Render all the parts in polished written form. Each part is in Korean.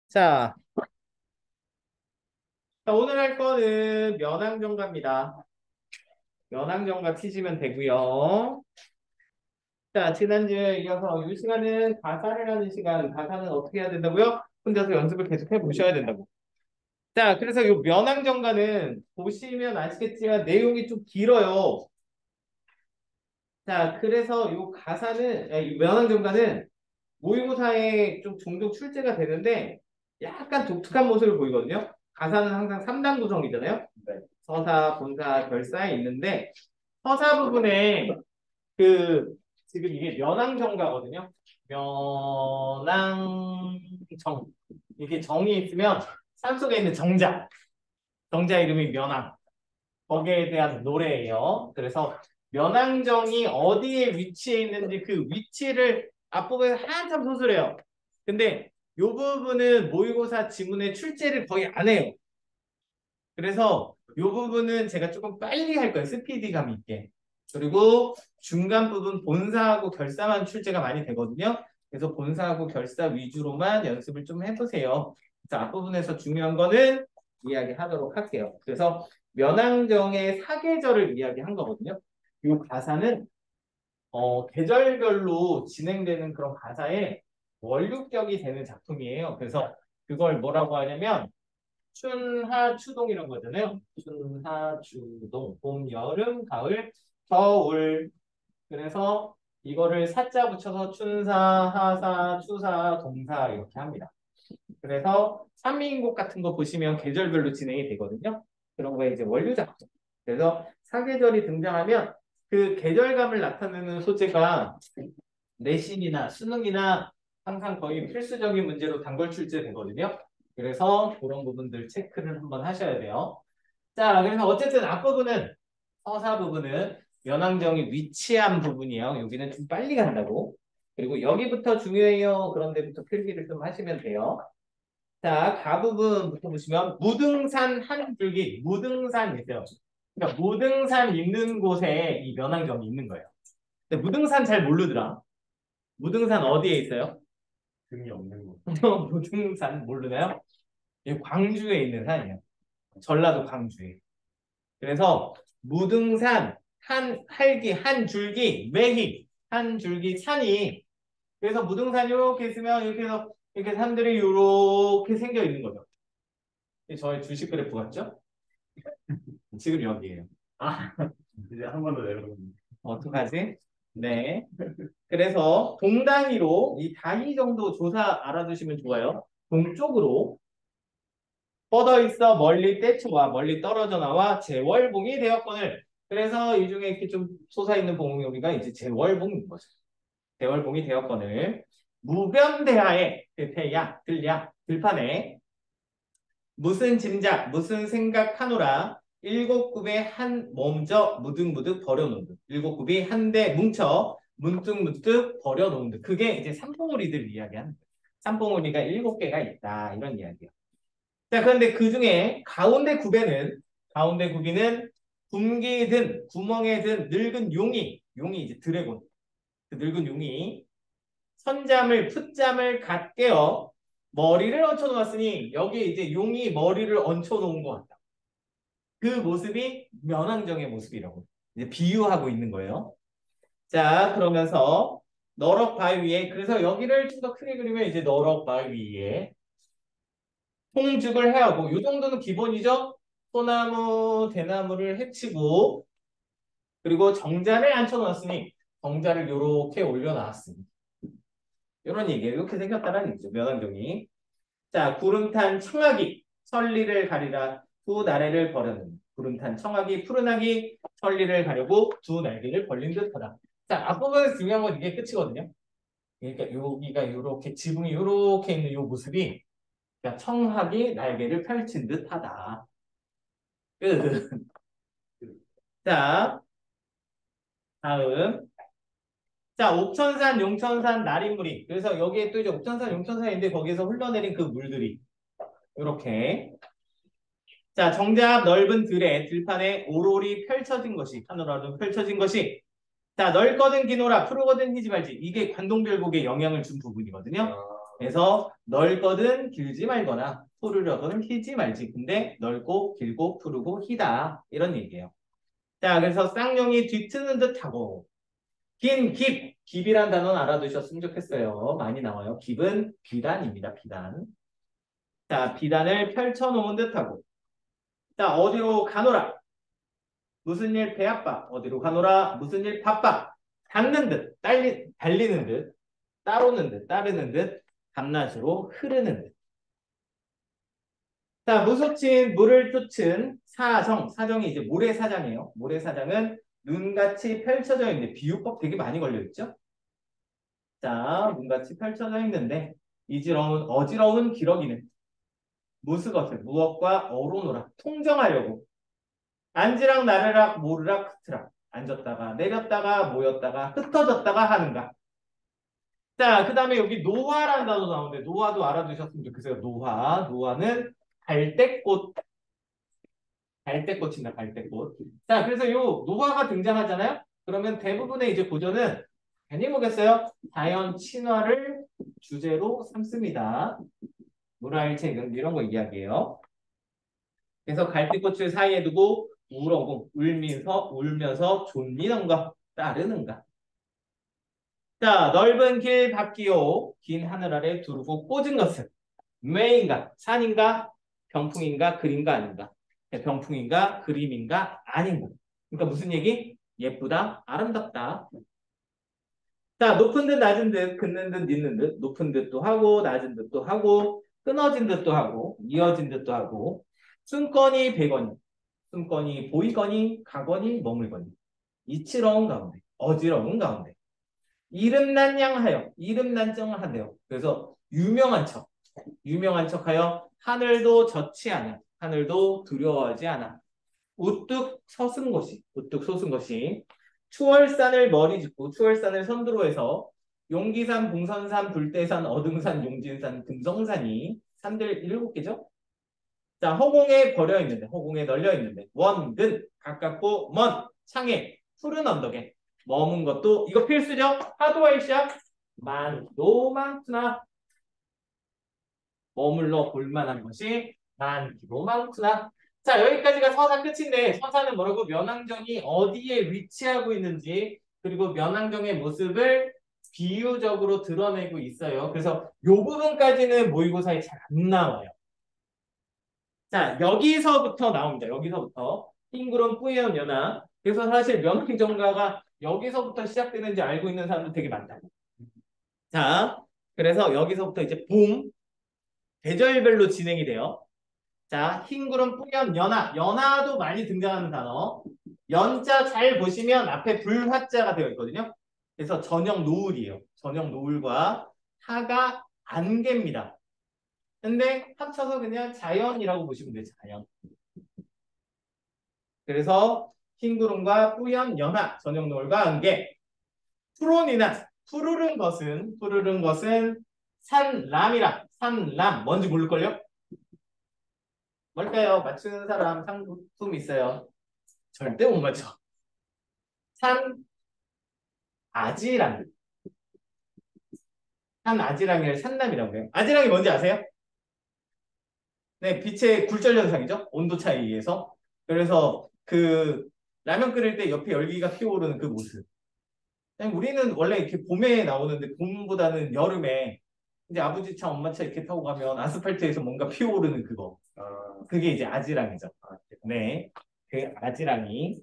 자, 오늘 할 거는 면항정가입니다. 면항정가 치시면 되고요. 자, 지난주에 이어서 이 시간은 가사를 하는 시간, 가사는 어떻게 해야 된다고요? 혼자서 연습을 계속 해보셔야 된다고. 자, 그래서 이 면항정가는 보시면 아시겠지만 내용이 좀 길어요. 자, 그래서 이 가사는, 이 면항정가는 모의고사에 좀 종종 출제가 되는데 약간 독특한 모습을 보이거든요. 가사는 항상 3단 구성이잖아요. 네. 서사, 본사, 결사에 있는데 서사 부분에 그 지금 이게 면항정가거든요. 면항정 이게 정이 있으면 산속에 있는 정자 이름이 면항 거기에 대한 노래예요. 그래서 면항정이 어디에 위치해 있는지 그 위치를 앞부분에 한참 소술해요. 근데 이 부분은 모의고사 지문에 출제를 거의 안 해요. 그래서 이 부분은 제가 조금 빨리 할 거예요. 스피디감 있게. 그리고 중간 부분 본사하고 결사만 출제가 많이 되거든요. 그래서 본사하고 결사 위주로만 연습을 좀 해보세요. 그래서 앞부분에서 중요한 거는 이야기하도록 할게요. 그래서 면항정의 사계절을 이야기한 거거든요. 이 가사는 계절별로 진행되는 그런 가사에 원류격이 되는 작품이에요. 그래서 그걸 뭐라고 하냐면 춘하추동 이런 거잖아요. 춘하추동, 봄, 여름, 가을, 겨울. 그래서 이거를 사자 붙여서 춘사, 하사, 추사, 동사 이렇게 합니다. 그래서 삼미인곡 같은 거 보시면 계절별로 진행이 되거든요. 그런 거에 이제 원류 작품. 그래서 사계절이 등장하면 그 계절감을 나타내는 소재가 내신이나 수능이나 항상 거의 필수적인 문제로 단골 출제되거든요. 그래서 그런 부분들 체크를 한번 하셔야 돼요. 자, 그래서 어쨌든 앞부분은 서사 부분은 연항정이 위치한 부분이에요. 여기는 좀 빨리 간다고. 그리고 여기부터 중요해요. 그런 데부터 필기를 좀 하시면 돼요. 자, 가 부분부터 보시면 무등산 한 줄기, 무등산 있어요. 그러니까 무등산 있는 곳에 이 면항정이 있는 거예요. 근데 무등산 잘 모르더라. 무등산 어디에 있어요? 등이 없는 곳. 무등산 모르나요? 이 광주에 있는 산이에요. 전라도 광주에. 그래서 무등산 한 할기 한 줄기 매희 한 줄기 산이 그래서 무등산 이렇게 있으면 이렇게 해서 이렇게 산들이 이렇게 생겨 있는 거죠. 이게 저의 주식 그래프 같죠? 지금 여기에요. 아, 이제 한 번 더 내려오는. 어떡하지? 네. 그래서 동단위로 이 단위 정도 조사 알아두시면 좋아요. 동쪽으로 뻗어 있어 멀리 떼쳐와 멀리 떨어져 나와 재월봉이 되었거늘. 그래서 이 중에 이렇게 좀 솟아있는 봉 여기가 이제 재월봉인 거죠. 재월봉이 되었거늘. 무변대하에 대야 들야 들판에 무슨 짐작 무슨 생각하노라 일곱 굽에 한 몸져 무득무득 버려놓은 듯. 일곱 굽이 한데 뭉쳐 문득문득 버려놓은 듯. 그게 이제 삼봉우리들 이야기하는 거예요. 삼봉우리가 일곱 개가 있다 이런 이야기예요. 자, 그런데 그 중에 가운데 굽이는 굶기 든 구멍에 든 늙은 용이 이제 드래곤, 그 늙은 용이 선잠을 풋잠을 갓 깨어 머리를 얹혀 놓았으니 여기에 이제 용이 머리를 얹혀 놓은 것 같다. 그 모습이 면왕정의 모습이라고 이제 비유하고 있는 거예요. 자, 그러면서 너럭 바위 위에 그래서 여기를 좀 더 크게 그리면 이제 너럭 바위 위에 통죽을 해야 하고 이 정도는 기본이죠. 소나무, 대나무를 해치고 그리고 정자를 앉혀놨으니 정자를 이렇게 올려놨습니다. 이런 얘기예요. 이렇게 생겼다는 얘기죠. 면왕정이. 자, 구름탄 청아기 천리를 가리라 두 나래를 버렸는 구름탄 청아기 푸른하기 천리를 가려고 두 날개를 벌린 듯하다. 자, 앞부분에서 중요한 건 이게 끝이거든요. 그러니까 여기가 이렇게 지붕이 이렇게 있는 이 모습이 그러니까 청하기 날개를 펼친 듯하다. 끝. 자, 다음. 자, 옥천산, 용천산, 나린물이. 그래서 여기에 또 이제 옥천산, 용천산인데 거기에서 흘러내린 그 물들이. 이렇게. 자, 정자 넓은 들판에 오롤이 펼쳐진 것이, 하늘하늘 펼쳐진 것이. 자, 넓거든 기노라, 푸르거든 희지발지. 이게 관동별곡에 영향을 준 부분이거든요. 그래서 넓거든 길지 말거나 푸르려거든 희지 말지. 근데 넓고 길고 푸르고 희다. 이런 얘기예요. 자, 그래서 쌍용이 뒤트는 듯하고 긴 깁. 깁이란 단어는 알아두셨으면 좋겠어요. 많이 나와요. 깁은 비단입니다. 비단. 자, 비단을 펼쳐놓은 듯하고. 자, 어디로 가노라. 무슨 일 배 아파. 어디로 가노라. 무슨 일 바빠. 닿는 듯, 달리는 듯, 따르는 듯, 따르는 듯, 밤낮으로 흐르는 듯. 자, 무소친 물을 쫓은 사정. 사정이 이제 모래사장이에요. 모래사장은 눈같이 펼쳐져 있는데 비유법 되게 많이 걸려 있죠? 자, 눈같이 펼쳐져 있는데 어지러운 기러기는 무스것을 무엇과 어로노라 통정하려고 앉으락 나르락 모르락 흐트락 앉았다가 내렸다가 모였다가 흩어졌다가 하는가. 자, 그 다음에 여기 노화라는 단어 나오는데 노화도 알아두셨으면 좋겠어요. 노화는 갈대꽃. 갈대꽃입니다. 갈대꽃. 자, 그래서 요 노화가 등장하잖아요. 그러면 대부분의 이제 고전은 괜히 뭐겠어요? 자연 친화를 주제로 삼습니다. 문화일체금 이런 거 이야기해요. 그래서 갈대꽃을 사이에 두고 울면서 졸리는가 따르는가. 자, 넓은 길 밖이요 긴 하늘 아래 두르고 꽂은 것은 매인가 산인가 병풍인가 그림가 아닌가. 병풍인가 그림인가 아닌가. 그러니까 무슨 얘기? 예쁘다 아름답다. 자, 높은 듯 낮은 듯 긋는 듯 뉘는 듯 높은 듯도 하고 낮은 듯도 하고 끊어진 듯도 하고 이어진 듯도 하고 숨거니 배거니 숨거니 보이거니 가거니 머물거니 이치러운 가운데 어지러운 가운데 이름난양하여 이름난정하되어 그래서 유명한 척하여 하늘도 젖지 않아 하늘도 두려워하지 않아 우뚝 솟은 것이 추월산을 머리 짚고 추월산을 선두로 해서 용기산, 봉선산, 불대산, 어등산, 용진산, 금성산이 산들 7개죠. 자, 허공에 널려 있는데 원근 가깝고 먼 창에 푸른 언덕에 머문 것도 이거 필수죠. 하도할시야 많도 많구나. 머물러 볼만한 것이 많기도 많구나. 자, 여기까지가 서사 끝인데 서사는 뭐라고 면왕정이 어디에 위치하고 있는지 그리고 면왕정의 모습을 비유적으로 드러내고 있어요. 그래서 요 부분까지는 모의고사에 잘 안 나와요. 자, 여기서부터 나옵니다. 여기서부터 흰구름 뿌연 연화. 그래서 사실 면왕정가가 여기서부터 시작되는지 알고 있는 사람도 되게 많다. 자, 그래서 여기서부터 이제 봄, 계절별로 진행이 돼요. 자, 흰구름 뿌연 연화. 연화도 많이 등장하는 단어. 연자 잘 보시면 앞에 불화자가 되어 있거든요. 그래서 저녁 노을이에요. 저녁 노을과 하가 안개입니다. 근데 합쳐서 그냥 자연이라고 보시면 돼요. 자연. 그래서 흰구름과 뿌연 연화, 저녁 노을과 안개. 푸른이나 푸르른 것은 산람이라. 뭔지 모를걸요? 뭘까요? 맞추는 사람 상품 있어요. 절대 못 맞춰. 산 아지랑. 산 아지랑이를 산남이라고 해요. 아지랑이 뭔지 아세요? 네, 빛의 굴절 현상이죠. 온도 차이에 의해서. 그래서 그 라면 끓일 때 옆에 열기가 피어오르는 그 모습. 그냥 우리는 원래 이렇게 봄에 나오는데 봄보다는 여름에 이제 아버지 차, 엄마 차 이렇게 타고 가면 아스팔트에서 뭔가 피어오르는 그거. 그게 이제 아지랑이죠. 네, 그 아지랑이.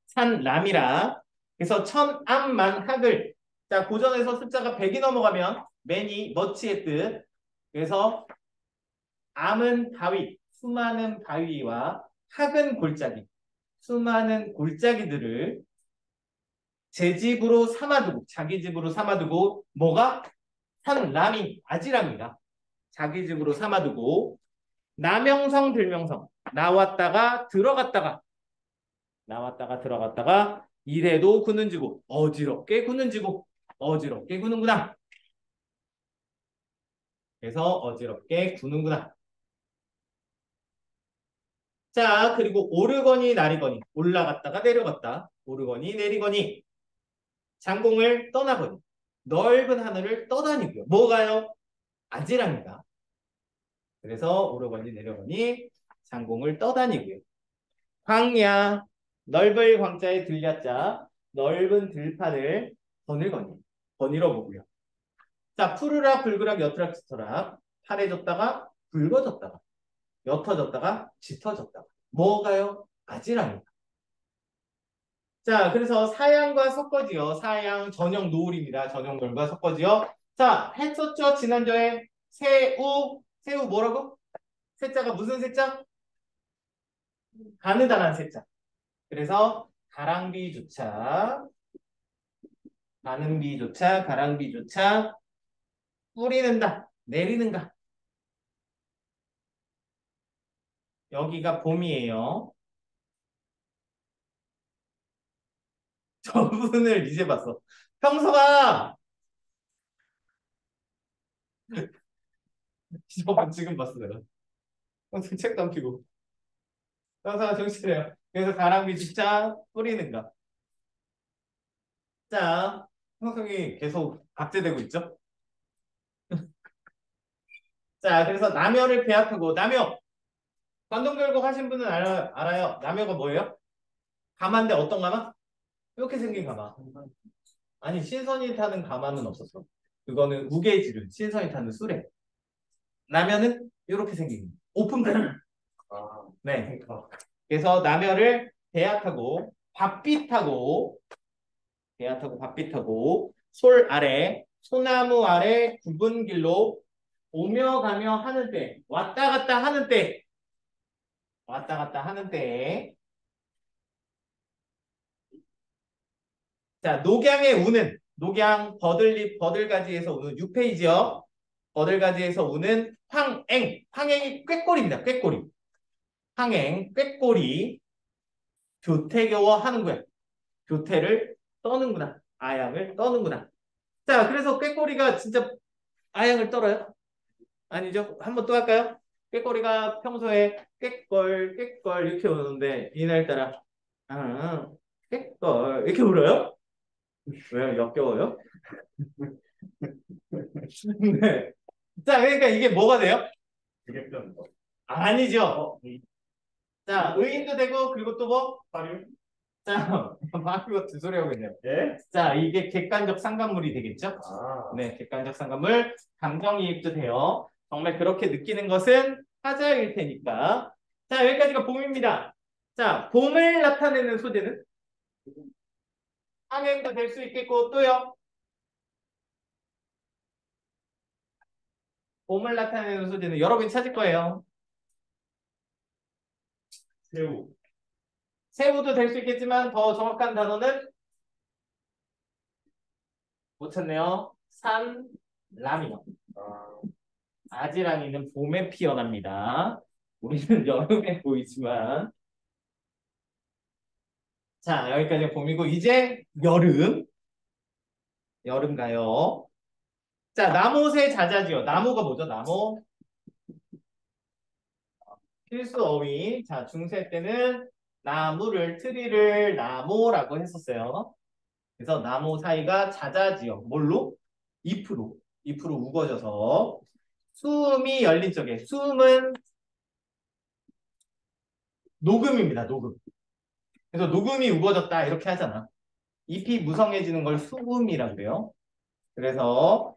산람이라. 그래서 천암만학을. 자, 고전에서 숫자가 100이 넘어가면 many, much의 뜻. 그래서 암은 바위, 수많은 바위와 학은 골짜기, 수많은 골짜기들을 제 집으로 삼아두고, 자기 집으로 삼아두고, 뭐가? 산람이, 아지랑이다. 자기 집으로 삼아두고, 나명성, 들명성, 나왔다가 들어갔다가, 이래도 구는지고, 어지럽게 구는구나. 그래서 어지럽게 구는구나. 자, 그리고 오르거니 나리거니, 올라갔다가 내려갔다, 오르거니 내리거니, 장공을 떠나거니, 넓은 하늘을 떠다니고요. 뭐가요? 아지랑이다. 그래서 오르거니 내려거니 장공을 떠다니고요. 광야, 넓을 광자에 들렸자 넓은 들판을 거닐거니 거닐어 보고요. 자, 푸르락 불그락 여트락 짙어락 파래졌다가 붉어졌다가 옅어졌다가 짙어졌다가 뭐가요? 아지랑이다. 자, 그래서 사양과 섞어지요. 사양 전형 노을입니다. 전형 노을과 섞어지요. 자, 했었죠? 지난주에 새우, 새우 뭐라고? 새자가 무슨 새자? 가느다란 새자. 그래서 가랑비조차, 가는비조차, 가랑비조차 뿌리는다, 내리는가. 여기가 봄이에요. 저분을 이제 봤어. 평서가 저분 지금 봤어 내가. 평소 책도 안 피고. 평서가 정신해요. 그래서 가랑비조차 뿌리는가. 자, 평성이 계속 박제되고 있죠? 자, 그래서 남여를 배합하고 남여. 관동결국 하신 분은 알아요. 남여가 뭐예요? 가마인데 어떤 가마? 이렇게 생긴 가마. 아니, 신선이 타는 가마는 없었어. 그거는 우계지를 신선이 타는 수레. 남여는 이렇게 생긴 오픈팬. 아, 네. 그래서 남여를 배합하고 밥빛하고 배합하고 밥빛하고 솔 아래 소나무 아래 굽은 길로 오며 가며 하는 때 왔다 갔다 하는 때 왔다 갔다 하는 때 자, 녹양의 우는 녹양 버들잎 버들가지에서 우는 6페이지요. 버들가지에서 우는 황앵 황앵이 꾀꼬리입니다. 꾀꼬리 황앵 꾀꼬리 교태겨워 하는 거야. 교태를 떠는구나. 아양을 떠는구나. 자, 그래서 꾀꼬리가 진짜 아양을 떨어요? 아니죠? 한번 또 할까요? 꾀꼬리가 평소에 꾀걸 꾀걸 이렇게 우는데 이날따라 꾀걸 이렇게 울어요? 왜요? 역겨워요? 네. 자, 그러니까 이게 뭐가 돼요? 그게 좀 아니죠. 자, 의인도 되고 그리고 또 뭐? 발음? 자, 막 이거 두 소리 하고 있네요. 예? 자, 이게 객관적 상관물이 되겠죠? 아, 네, 객관적 상관물, 감정이입도 돼요. 정말 그렇게 느끼는 것은 화자일 테니까. 자, 여기까지가 봄입니다. 자, 봄을 나타내는 소재는 항행도 될 수 있겠고 또요. 봄을 나타내는 소재는 여러분이 찾을 거예요. 새우. 새우도 될 수 있겠지만 더 정확한 단어는 못 찾네요. 산라미요. 아, 아지랑이는 봄에 피어납니다. 우리는 여름에 보이지만 자, 여기까지 봄이고 이제 여름. 여름 가요. 자, 나무새 자자지요. 나무가 뭐죠? 나무. 필수 어휘. 자, 중세 때는 나무를 트리를 나무라고 했었어요. 그래서 나무 사이가 자자지요. 뭘로? 잎으로. 잎으로 우거져서 수음이 열린 쪽에 수음은 녹음입니다. 녹음. 그래서 녹음이 우거졌다 이렇게 하잖아. 잎이 무성해지는 걸 수음이라고 해요. 그래서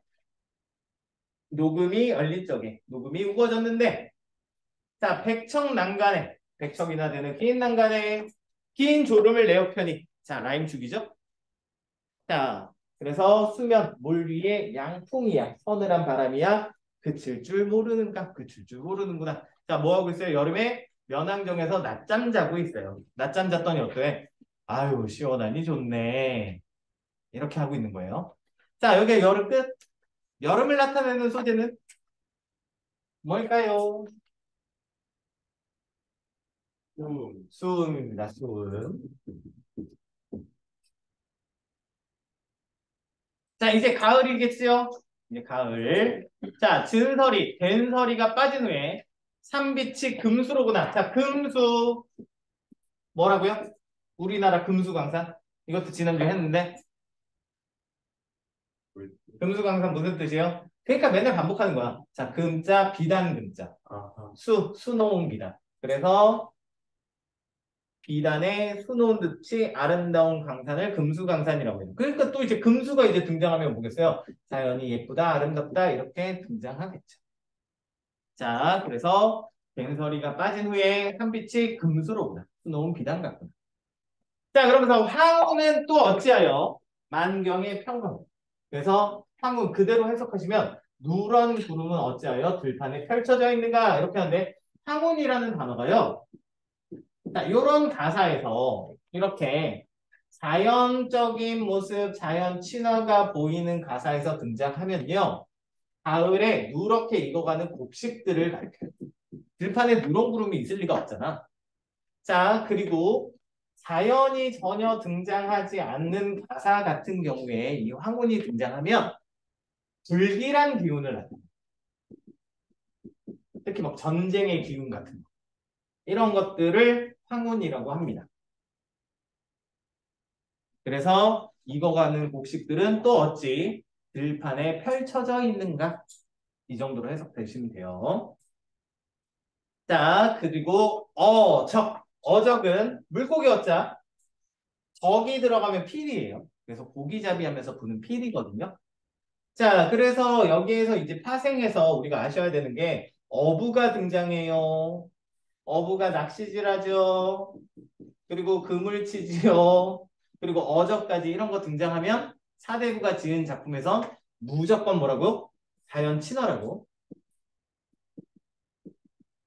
녹음이 열린 쪽에 녹음이 우거졌는데 자, 백척난간에 백척이나 되는 긴 난간에 긴 졸음을 내어 편히 자, 라임 죽이죠. 자, 그래서 수면 물 위에 양풍이야 서늘한 바람이야 그칠 줄 모르는가 그칠 줄 모르는구나. 자, 뭐 하고 있어요? 여름에 면왕정에서 낮잠 자고 있어요. 낮잠 잤더니 어때? 아유 시원하니 좋네 이렇게 하고 있는 거예요. 자, 여기 여름 끝. 여름을 나타내는 소재는 뭘까요? 수음입니다. 수음. 자, 이제 가을이겠지요? 이제 가을. 자, 진설이, 된설이가 빠진 후에 삼빛이 금수로구나. 자, 금수. 뭐라고요? 우리나라 금수강산. 이것도 지난주에 했는데. 금수강산 무슨 뜻이에요? 그러니까 맨날 반복하는 거야. 자, 금자, 비단, 금자. 아하. 수놓은 비단. 그래서 비단에 수놓은 듯이 아름다운 강산을 금수강산이라고 해요. 그러니까 또 이제 금수가 이제 등장하면 뭐겠어요? 자연이 예쁘다, 아름답다 이렇게 등장하겠죠. 자, 그래서 갱설이가 빠진 후에 한빛이 금수로 오다. 수놓은 비단 같구나. 자, 그러면서 황후는 또 어찌하여 만경의 평강. 그래서 황후 그대로 해석하시면 누런 구름은 어찌하여 들판에 펼쳐져 있는가 이렇게 하는데 황혼이라는 단어가요. 자, 이런 가사에서 이렇게 자연적인 모습, 자연 친화가 보이는 가사에서 등장하면요. 가을에 누렇게 익어가는 곡식들을 가리켜요. 들판에 누런 구름이 있을 리가 없잖아. 자, 그리고 자연이 전혀 등장하지 않는 가사 같은 경우에 이 황혼이 등장하면 불길한 기운을 나타내요. 특히 막 전쟁의 기운 같은 거. 이런 것들을 황혼이라고 합니다. 그래서 익어가는 곡식들은 또 어찌 들판에 펼쳐져 있는가? 이 정도로 해석되시면 돼요. 자, 그리고 어적은 물고기 어자. 적이 들어가면 필이에요. 그래서 고기잡이 하면서 부는 필이거든요. 자, 그래서 여기에서 이제 파생해서 우리가 아셔야 되는 게 어부가 등장해요. 어부가 낚시질하죠. 그리고 그물치지요. 그리고 어저까지 이런 거 등장하면 사대부가 지은 작품에서 무조건 뭐라고? 자연 친화라고.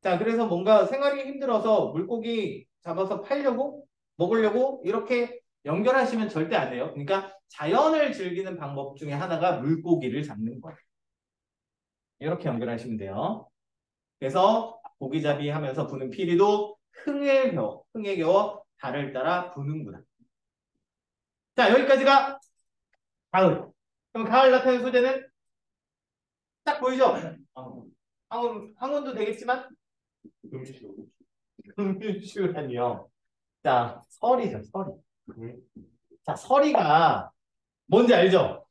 자, 그래서 뭔가 생활이 힘들어서 물고기 잡아서 팔려고 먹으려고 이렇게 연결하시면 절대 안 돼요. 그러니까 자연을 즐기는 방법 중에 하나가 물고기를 잡는 거예요. 이렇게 연결하시면 돼요. 그래서 고기잡이 하면서 부는 피리도 흥에 겨워 달을 따라 부는구나. 자, 여기까지가 가을. 그럼 가을 나타내는 소재는 딱 보이죠? 항운도 되겠지만 금시로. 금유슈라니요. 자, 설이죠, 설이. 음. 자, 설이가 뭔지 알죠?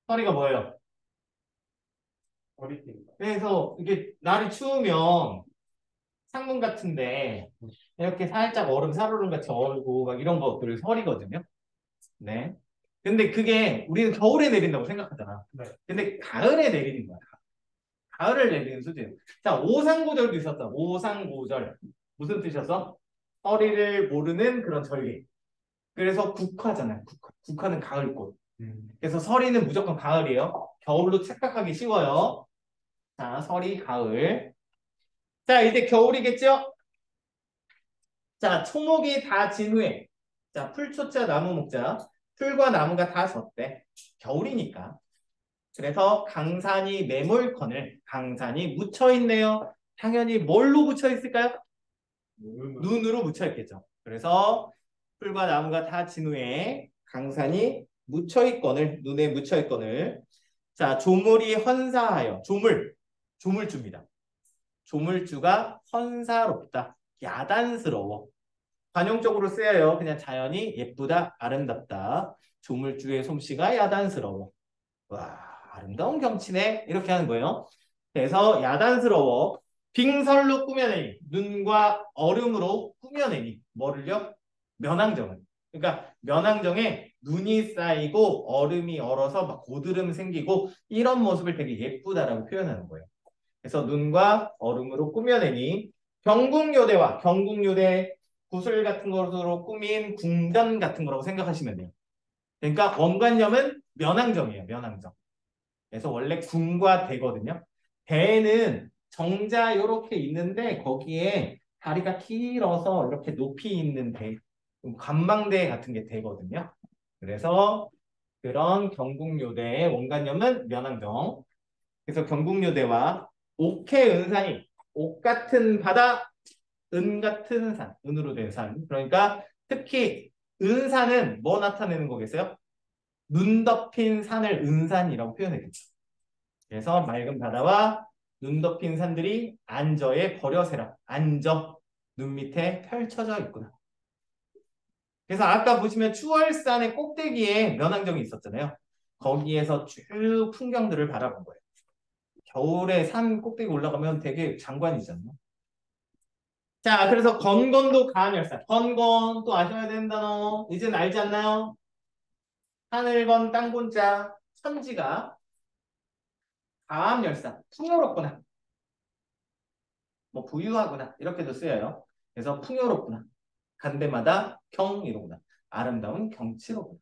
설이가 뭐예요? 허리띠. 그래서 이게 날이 추우면 창문 같은데 이렇게 살짝 얼음 살얼음 같이 얼고 막 이런 것들을 설이거든요. 네. 근데 그게 우리는 겨울에 내린다고 생각하잖아. 네. 근데 가을에 내리는 거야. 가을을 내리는 수준. 자, 오상고절도 있었다. 오상고절. 무슨 뜻이었어? 서리를 모르는 그런 절기. 그래서 국화잖아요. 국화는 가을꽃. 그래서 서리는 무조건 가을이에요. 겨울로 착각하기 쉬워요. 자, 서리, 가을. 자, 이제 겨울이겠죠? 자, 초목이 다 진 후에. 자, 풀초자, 나무 목자. 풀과 나무가 다 졌대. 겨울이니까. 그래서 강산이 매몰컨을 강산이 묻혀 있네요. 당연히 뭘로 묻혀 있을까요? 눈으로 묻혀 있겠죠. 그래서 풀과 나무가 다 진 후에 강산이 묻혀 있건을 눈에 묻혀 있건을 자 조물이 헌사하여 조물주입니다. 조물주가 헌사롭다. 야단스러워. 관용적으로 쓰여요. 그냥 자연이 예쁘다, 아름답다. 조물주의 솜씨가 야단스러워. 와, 아름다운 경치네. 이렇게 하는 거예요. 그래서 야단스러워. 빙설로 꾸며내니. 눈과 얼음으로 꾸며내니. 뭐를요? 면왕정을. 그러니까 면왕정에 눈이 쌓이고 얼음이 얼어서 막 고드름 생기고 이런 모습을 되게 예쁘다라고 표현하는 거예요. 그래서 눈과 얼음으로 꾸며내니 경국요대와 경국요대 구슬 같은 것으로 꾸민 궁전 같은 거라고 생각하시면 돼요. 그러니까 원관념은 면왕정이에요. 면왕정. 그래서 원래 궁과 대거든요. 대는 정자 이렇게 있는데 거기에 다리가 길어서 이렇게 높이 있는 대, 관망대 같은 게 대거든요. 그래서 그런 경국요대의 원관념은 면왕정. 그래서 경국요대와 옥해은산이 옥 같은 바다, 은 같은 산, 은으로 된 산. 그러니까 특히 은산은 뭐 나타내는 거겠어요? 눈 덮인 산을 은산이라고 표현했겠죠. 그래서 맑은 바다와 눈 덮인 산들이 안저에 버려세라. 안저, 눈 밑에 펼쳐져 있구나. 그래서 아까 보시면 추월산의 꼭대기에 면왕정이 있었잖아요. 거기에서 쭉 풍경들을 바라본 거예요. 겨울에 산 꼭대기 올라가면 되게 장관이잖아요. 자, 그래서 건건도 가함열사. 건건 또 아셔야 되는 단어. 이젠 알지 않나요? 하늘건 땅곤자 천지가 가함열사. 풍요롭구나. 뭐 부유하구나. 이렇게도 쓰여요. 그래서 풍요롭구나. 간데마다 경이로구나. 아름다운 경치로구나.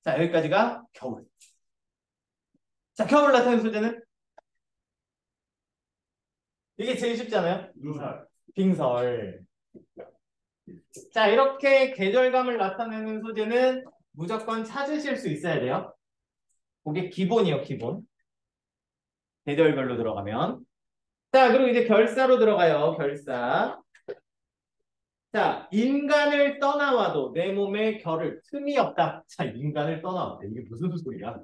자, 여기까지가 겨울. 자, 겨울 나타내는 소재는 이게 제일 쉽잖아요. 눈살. 빙설. 자, 이렇게 계절감을 나타내는 소재는 무조건 찾으실 수 있어야 돼요. 그게 기본이요, 기본. 계절별로 들어가면. 자, 그리고 이제 결사로 들어가요, 결사. 자, 인간을 떠나와도 내 몸에 결을 틈이 없다. 자, 인간을 떠나왔대. 이게 무슨 소리야?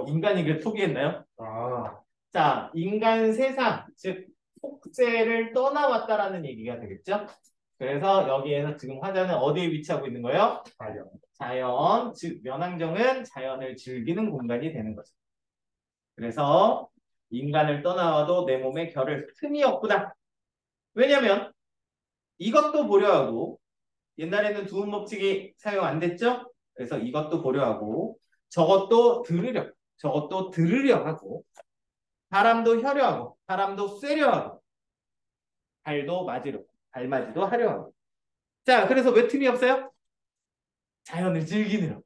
인간이 그래 포기했나요? 아, 자, 인간 세상, 즉 속죄를 떠나왔다라는 얘기가 되겠죠? 그래서 여기에서 지금 화자는 어디에 위치하고 있는 거예요? 과연. 자연, 즉 면왕정은 자연을 즐기는 공간이 되는 거죠. 그래서 인간을 떠나와도 내 몸에 결을 틈이 없구나. 왜냐면 이것도 보려하고 옛날에는 두음 법칙이 사용 안 됐죠? 그래서 이것도 보려하고 저것도 들으려, 저것도 들으려 하고 바람도 혀려 하고 바람도 쐬려 하고 발도 맞으려, 발맞이도 하려 하고. 자, 그래서 왜 틈이 없어요? 자연을 즐기느라.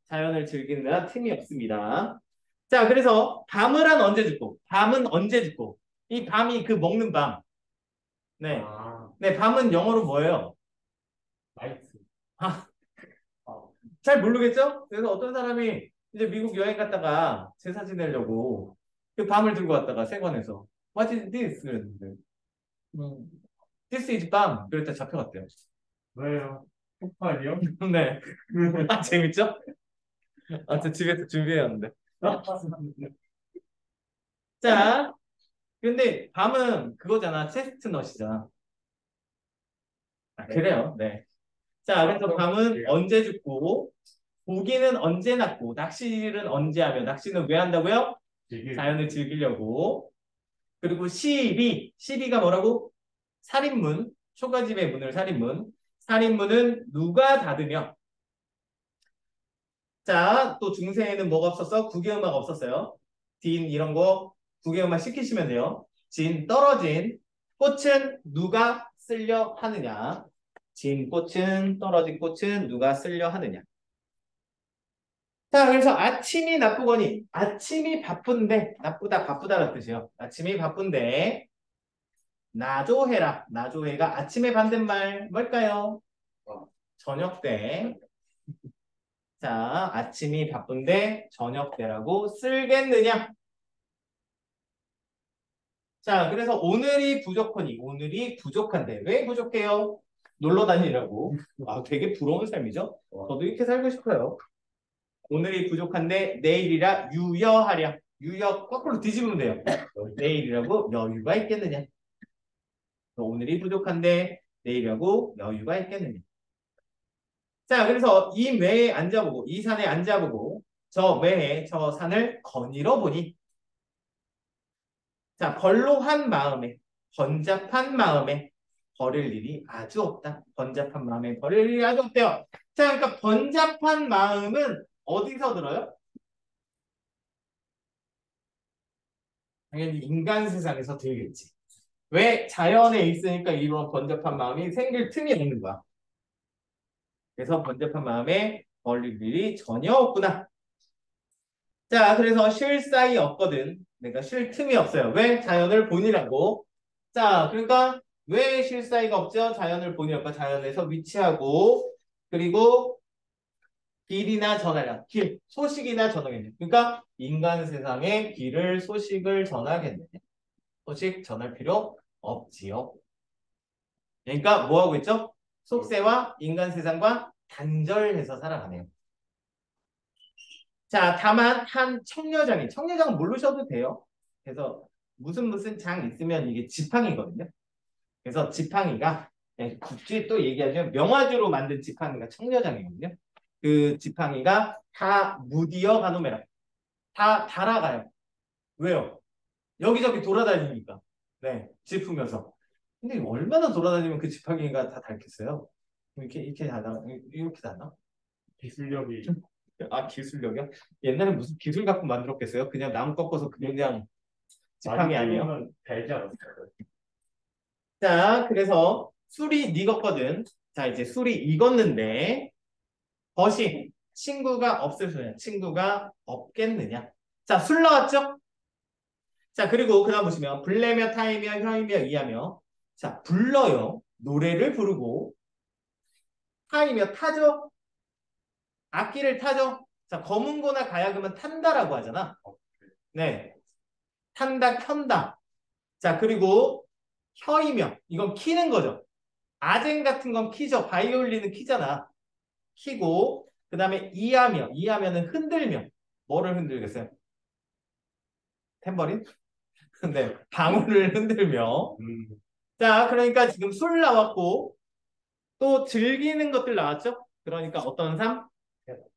자연을 즐기느라 틈이 없습니다. 자, 그래서 밤을 언제 죽고, 밤은 언제 죽고, 이 밤이 그 먹는 밤. 네. 아, 네, 밤은 영어로 뭐예요? 나이트. 아, 잘 모르겠죠? 그래서 어떤 사람이 이제 미국 여행 갔다가 제사 지내려고 그 밤을 들고 왔다가 세관에서 What is this? 그랬는데 음, This is 밤. 그랬더니 잡혀갔대요. 왜요? 폭발이요? 네. 아, 재밌죠? 아, 저 집에서 준비해왔는데. 자, 근데 밤은 그거잖아. 체스트넛이잖아. 아, 그래요. 네. 자, 그래서 밤은 언제 죽고, 고기는 언제 낳고, 낚시는 언제 하며, 낚시는 왜 한다고요? 되게 자연을 즐기려고. 그리고 시비가 뭐라고? 살인문, 초가집의 문을 살인문. 살인문은 누가 닫으며. 자, 또 중세에는 뭐가 없었어? 국외음악 없었어요. 딘 이런 거 국외음악 시키시면 돼요. 진 떨어진 꽃은 누가 쓸려 하느냐. 진 꽃은 떨어진 꽃은 누가 쓸려 하느냐. 자, 그래서 아침이 나쁘거니 아침이 바쁜데 나쁘다 바쁘다라는 뜻이에요. 아침이 바쁜데 나조해라. 나조해가 아침의 반대말 뭘까요? 저녁 때. 자, 아침이 바쁜데 저녁 때라고 쓸겠느냐? 자, 그래서 오늘이 부족하니 오늘이 부족한데 왜 부족해요? 놀러 다니라고. 아, 되게 부러운 삶이죠? 저도 이렇게 살고 싶어요. 오늘이 부족한데 내일이라 유여하랴. 유여 거꾸로 뒤집으면 돼요. 내일이라고 여유가 있겠느냐? 오늘이 부족한데 내일이라고 여유가 있겠느냐? 자, 그래서 이 매에 앉아보고 이 산에 앉아보고 저 매에 저 산을 거닐어 보니 자, 벌로한 마음에 번잡한 마음에 버릴 일이 아주 없다. 번잡한 마음에 버릴 일이 아주 없대요. 자, 그러니까 번잡한 마음은 어디서 들어요? 당연히 인간 세상에서 들겠지. 왜? 자연에 있으니까 이런 번잡한 마음이 생길 틈이 없는 거야. 그래서 번잡한 마음에 버릴 일이 전혀 없구나. 자, 그래서 쉴 사이 없거든. 내가 쉴 틈이 없어요. 왜? 자연을 보니라고. 자, 그러니까 왜 쉴 사이가 없죠? 자연을 보니까 자연에서 위치하고 그리고 길이나 전하라. 길, 소식이나 전하겠네. 그러니까 인간 세상에 길을 소식을 전하겠네. 소식 전할 필요 없지요. 그러니까 뭐 하고 있죠? 속세와 인간 세상과 단절해서 살아가네요. 자, 다만 한 청려장은 모르셔도 돼요. 그래서 무슨 장 있으면 이게 지팡이거든요. 그래서 지팡이가 굳이 또 얘기하자면 명화주로 만든 지팡이가 청려장이거든요. 그 지팡이가 다 무디어 가노메라. 다 달아가요. 왜요? 여기저기 돌아다니니까. 네, 짚으면서. 근데 얼마나 돌아다니면 그 지팡이가 다 닳겠어요? 이렇게 하나, 이렇게 하나? 기술력이 아, 기술력이요? 옛날에 무슨 기술 갖고 만들었겠어요? 그냥 나무 꺾어서 그냥 지팡이 많이 아니에요? 키우면 되지 않았어요? 자, 그래서 술이 익었거든. 자, 이제 술이 익었는데 벗이 친구가 없을 소냐? 친구가 없겠느냐? 자, 술 나왔죠? 자, 그리고 그다음 보시면 불내며 타이며 혀이며 이하며 자, 불러요. 노래를 부르고 타이며 타죠. 악기를 타죠. 자, 검은고나 가야금은 탄다라고 하잖아. 네. 탄다, 켠다. 자, 그리고 혀이며 이건 키는 거죠. 아쟁 같은 건 키죠. 바이올린은 키잖아. 키고 그다음에 이하며 이하면은 흔들며 뭐를 흔들겠어요? 탬버린? 근데 방울을 흔들며 음, 자, 그러니까 지금 술 나왔고 또 즐기는 것들 나왔죠? 그러니까 어떤 삶?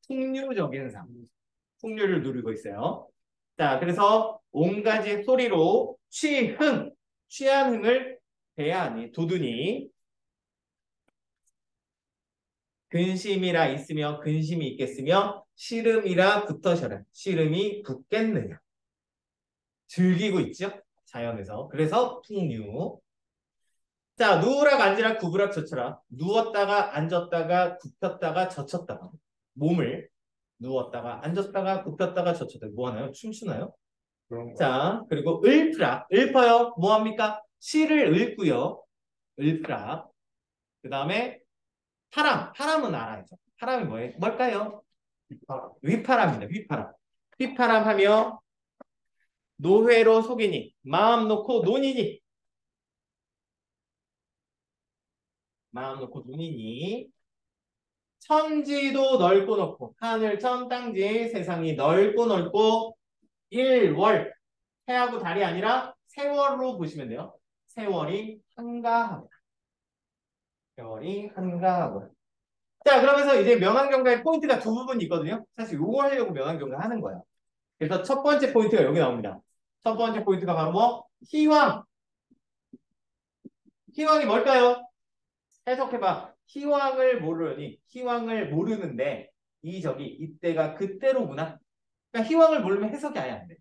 풍류적인 삶. 풍류를 누리고 있어요. 자, 그래서 온 가지 소리로 취흥, 취한 흥을 대하니, 두드니, 근심이라 있으며 근심이 있겠으며, 씨름이라 붙어셔라. 씨름이 붙겠느냐. 즐기고 있죠? 자연에서. 그래서 풍류. 자, 누우락 앉으락 구부락 젖혀라. 누웠다가 앉았다가 굽혔다가 젖혔다가 몸을 누웠다가 앉았다가 굽혔다가 젖혔다가 뭐 하나요? 춤추나요? 그런 거. 자, 그리고 읊으락 읊어요. 뭐 합니까? 시를 읊고요. 읊으락. 그다음에 파람은 알아야죠. 파람이 뭐예요? 뭘까요? 힙합. 휘파람입니다. 휘파람. 휘파람 하며 노회로 속이니 마음 놓고 논이니 마음 놓고 논이니 천지도 넓고 넓고 하늘 천 땅지 세상이 넓고 넓고 일월 해하고 달이 아니라 세월로 보시면 돼요. 세월이 한가하고 세월이 한가하고 자 그러면서 이제 명왕경가의 포인트가 두 부분 있거든요. 사실 요거 하려고 명왕경가 하는 거야. 그래서 첫 번째 포인트가 여기 나옵니다. 첫 번째 포인트가 바로 뭐? 희왕. 희왕이 뭘까요? 해석해봐. 희왕을 모르니 희왕을 모르는데 이때가 그때로구나. 그러니까 희왕을 모르면 해석이 아예 안 돼.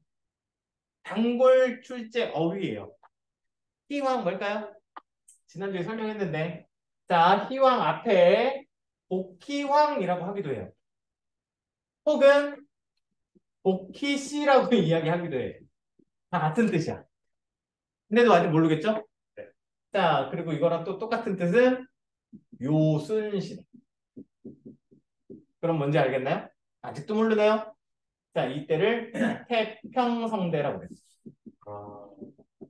단골 출제 어휘예요. 희왕 뭘까요? 지난주에 설명했는데 자 희왕 앞에 복희왕이라고 하기도 해요. 혹은 복희씨라고 이야기하기도 해. 다 같은 뜻이야. 근데도 아직 모르겠죠? 네. 자 그리고 이거랑 또 똑같은 뜻은 요순시대. 그럼 뭔지 알겠나요? 아직도 모르나요? 자 이때를 태평성대라고 그랬어요. 아,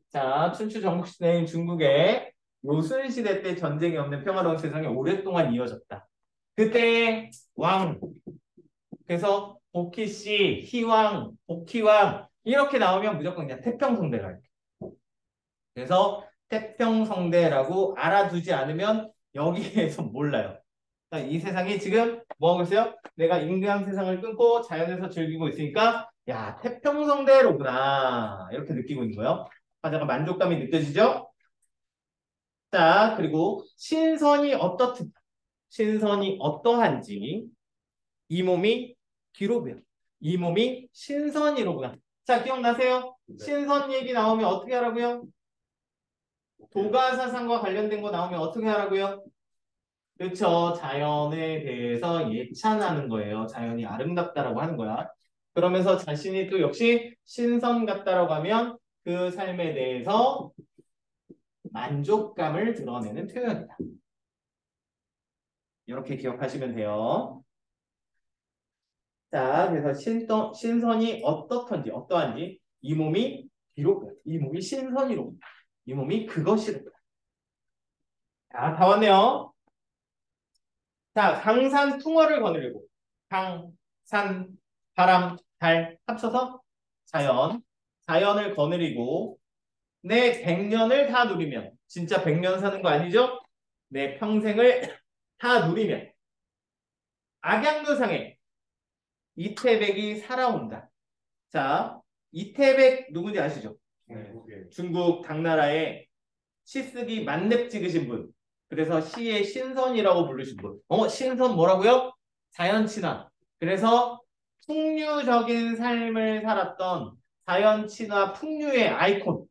자 춘추 전국시대인 중국의 요순시대 때 전쟁이 없는 평화로운 세상이 오랫동안 이어졌다. 그때 왕 그래서 복희씨, 희왕, 복희왕 이렇게 나오면 무조건 그냥 태평성대가 이렇게. 그래서 태평성대라고 알아두지 않으면 여기에서 몰라요. 이 세상이 지금 뭐 하고 있어요? 내가 인간 세상을 끊고 자연에서 즐기고 있으니까 야 태평성대로구나 이렇게 느끼고 있는 거예요. 화자가 만족감이 느껴지죠? 자 그리고 신선이 어떻든 신선이 어떠한지 이 몸이 기록이야. 이 몸이 신선이로구나. 자 기억나세요? 네. 신선 얘기 나오면 어떻게 하라고요? 도가사상과 관련된 거 나오면 어떻게 하라고요? 그렇죠. 자연에 대해서 예찬하는 거예요. 자연이 아름답다라고 하는 거야. 그러면서 자신이 또 역시 신선 같다라고 하면 그 삶에 대해서 만족감을 드러내는 표현이다. 이렇게 기억하시면 돼요. 자, 그래서 신선이 어떻던지 어떠한지 이 몸이 비록 이 몸이 신선이로 이 몸이 그것이로. 자, 다 왔네요. 자, 강산 풍어를 거느리고 강, 산, 바람, 달 합쳐서 자연, 자연을 거느리고 내 100년을 다 누리면 진짜 100년 사는 거 아니죠? 내 평생을 다 누리면 악양로상에 이태백이 살아온다. 자, 이태백 누군지 아시죠? 네. 중국 당나라의 시쓰기 만렙 찍으신 분. 그래서 시의 신선이라고 부르신 분. 신선 뭐라고요? 자연친화. 그래서 풍류적인 삶을 살았던 자연친화 풍류의 아이콘.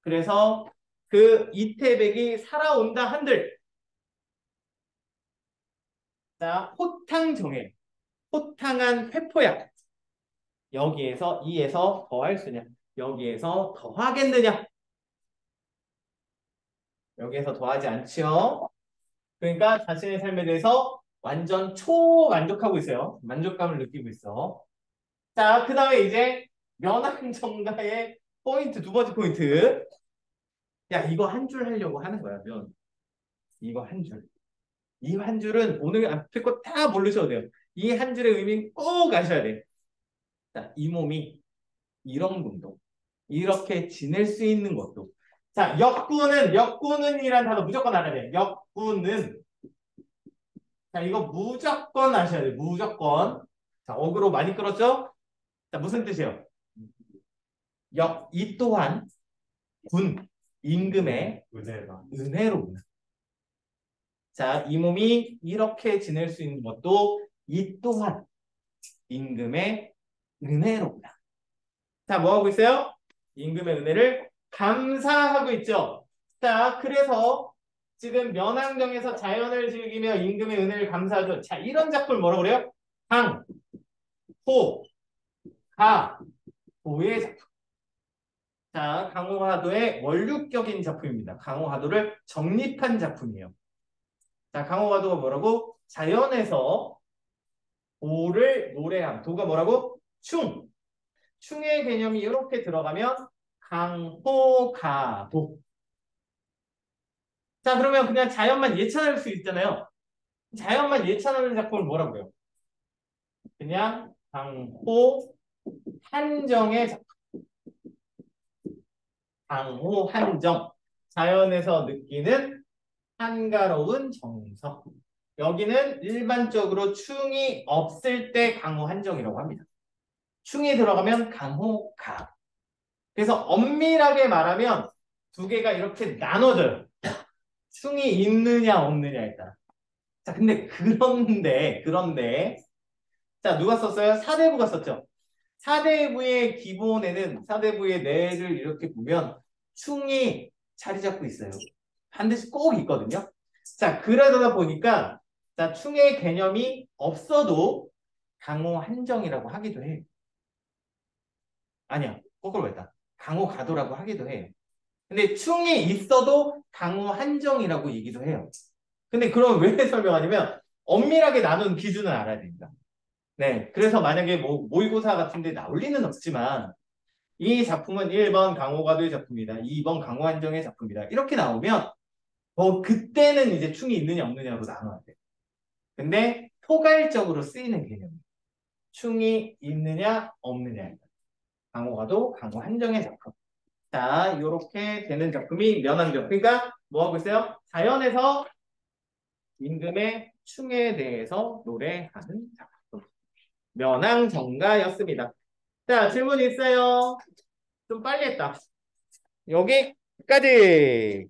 그래서 그 이태백이 살아온다 한들. 자, 호탕정해. 호탕한 회포약. 여기에서 이에서 더할 수냐? 여기에서 더하겠느냐? 여기에서 더하지 않지요. 그러니까 자신의 삶에 대해서 완전 초만족하고 있어요. 만족감을 느끼고 있어. 자, 그 다음에 이제 면왕정가의 포인트, 두 번째 포인트. 야, 이거 한 줄 하려고 하는 거야, 면. 이거 한 줄. 이 한 줄은 오늘 앞에 거 다 모르셔도 돼요. 이 한 줄의 의미 꼭 아셔야 돼. 자, 이 몸이 이런 분도 이렇게 지낼 수 있는 것도. 자, 역군은이란 단어 무조건 알아야 돼. 역군은. 자, 이거 무조건 아셔야 돼. 무조건. 자, 어그로 많이 끌었죠? 자, 무슨 뜻이에요? 이 또한 군, 임금의 은혜가. 은혜로구나. 자, 이 몸이 이렇게 지낼 수 있는 것도 이 또한 임금의 은혜로구나. 자, 뭐 하고 있어요? 임금의 은혜를 감사하고 있죠. 자, 그래서 지금 면왕정에서 자연을 즐기며 임금의 은혜를 감사하죠. 자, 이런 작품을 뭐라고 그래요? 강, 호, 가, 도의 작품. 자, 강호하도의 원류격인 작품입니다. 강호하도를 정립한 작품이에요. 자, 강호하도가 뭐라고? 자연에서 도를 노래함. 도가 뭐라고? 충. 충의 개념이 이렇게 들어가면 강호가도. 자, 그러면 그냥 자연만 예찬할 수 있잖아요. 자연만 예찬하는 작품을 뭐라고 해요? 그냥 강호 한정의 작품. 강호 한정. 자연에서 느끼는 한가로운 정서. 여기는 일반적으로 충이 없을 때 강호 한정이라고 합니다. 충이 들어가면 강호가. 그래서 엄밀하게 말하면 두 개가 이렇게 나눠져요. 충이 있느냐 없느냐에 따라. 자, 근데 그런데 자, 누가 썼어요? 사대부가 썼죠. 사대부의 기본에는 사대부의 뇌를 이렇게 보면 충이 자리 잡고 있어요. 반드시 꼭 있거든요. 자, 그러다 보니까 자, 충의 개념이 없어도 강호 한정이라고 하기도 해요. 아니야, 거꾸로 했다. 강호 가도라고 하기도 해요. 근데 충이 있어도 강호 한정이라고 얘기도 해요. 근데 그럼 왜 설명하냐면 엄밀하게 나눈 기준을 알아야 됩니다. 네, 그래서 만약에 뭐 모의고사 같은데 나올 리는 없지만 이 작품은 1번 강호가도의 작품이다. 2번 강호한정의 작품이다. 이렇게 나오면 그때는 이제 충이 있느냐 없느냐로 나눠야 돼. 근데 포괄적으로 쓰이는 개념이에요. 충이 있느냐 없느냐. 강호가도 강호한정의 작품. 자, 이렇게 되는 작품이 면왕정. 그러니까 뭐 하고 있어요? 자연에서 임금의 충에 대해서 노래하는 작품. 면왕정가였습니다. 자, 질문 있어요? 좀 빨리 했다. 여기까지.